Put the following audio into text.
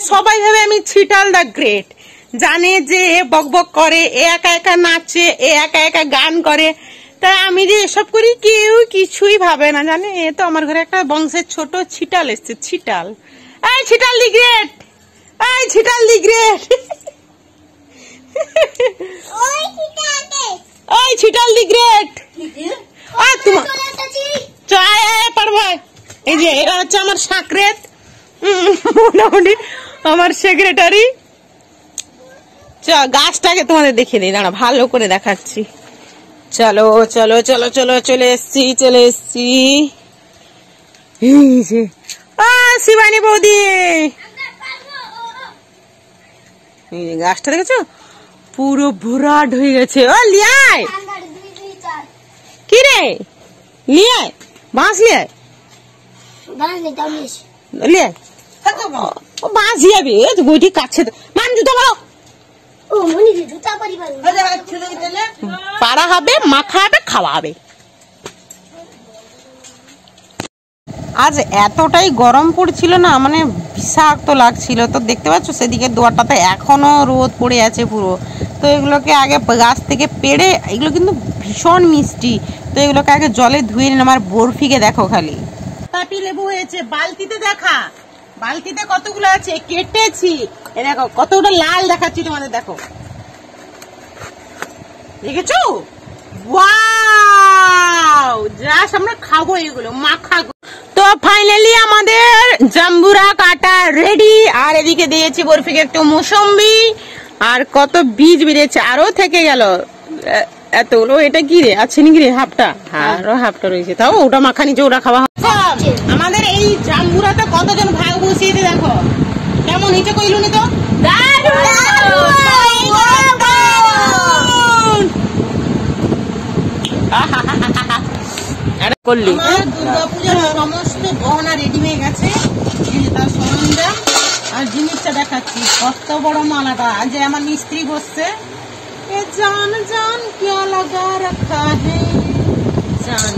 সবাই ভাবে আমি ছিটাল দা গ্রেট, জানে যে এ বকবক করে, এ একা একা নাচে, এ একা একা গান করে, তাই আমি যে এসব করি কেউ কিছুই ভাবে না, জানে। এ তো আমার ঘরে একটা বংশের ছোট ছিটাল এসছে, ছিটাল। এই ছিটাল দি গ্রেট, এই ছিটাল দি গ্রেট, এই ছিটাল দি গ্রেট। এই যে এরা হচ্ছে আমার সাকরেত, মোটামুটি আমার সেক্রেটারি। গাছটাকে তোমাদের দেখিয়ে দিই, দাঁড়া ভালো করে দেখাচ্ছি। চলো চলো চলো চলো, চলে এসছি। শিবানী বৌদি, গাছটা দেখেছো পুরো ভরাট হয়ে গেছে। ও লিয়ায়, কি রে লিয়ায়, বাঁশ লিয়ায়, লিয়ায় বাঁশ দিয়াবি, বইটি কাছে মান জুতা বলো, পাড়া হবে, মাখা হবে, খাওয়া হবে। আজ এতটাই গরম পড়ছিল না, মানে বিষাক্ত লাগছিল। তো দেখতে পাচ্ছ সেদিকে দুয়ারটাতে এখনো রোদ পড়ে আছে পুরো। তো এগুলোকে আগে গাছ থেকে পেড়ে, এগুলো কিন্তু ভীষণ মিষ্টি, তো এগুলোকে আগে জলে ধুয়ে নিন। আমার বরফিকে দেখো খালি, পাতি লেবু হয়েছে বালতিতে, দেখা বালতিতে কতগুলো আছে, কেটেছি। এ দেখো কতটা লাল দেখাচ্ছি তোমাদের, দেখো দেখেছো, ওয়াও, জাস্ট আমরা খাবো এগুলো, মাখা। তো ফাইনালি আমাদের জাম্বুরা কাটা রেডি। আর এদিকে দিয়েছি বরফিকে একটু মৌসম্বি, আর কত বীজ বেরিয়েছে, আরো থেকে গেল এতগুলো। এটা কি রে আছে নাকি রে, হাফটা, আরো হাফটা রয়েছে, তাও ওটা মাখা নিচে, ওটা খাওয়া। আমাদের এই জাম্বুরাতে কতজন ভাগ বসিয়ে দিয়ে দেখো কেমন নিচে কইলু নি তো, করলি। দুর্গাপূজার সমস্ত গহনা রেডি হয়ে গেছে, তার সরঞ্জাম। আর জিনিসটা দেখাচ্ছি কত বড় মালাটা, আজ আমার মিস্ত্রি বসছে। জান জান क्या लगा रखा है, জান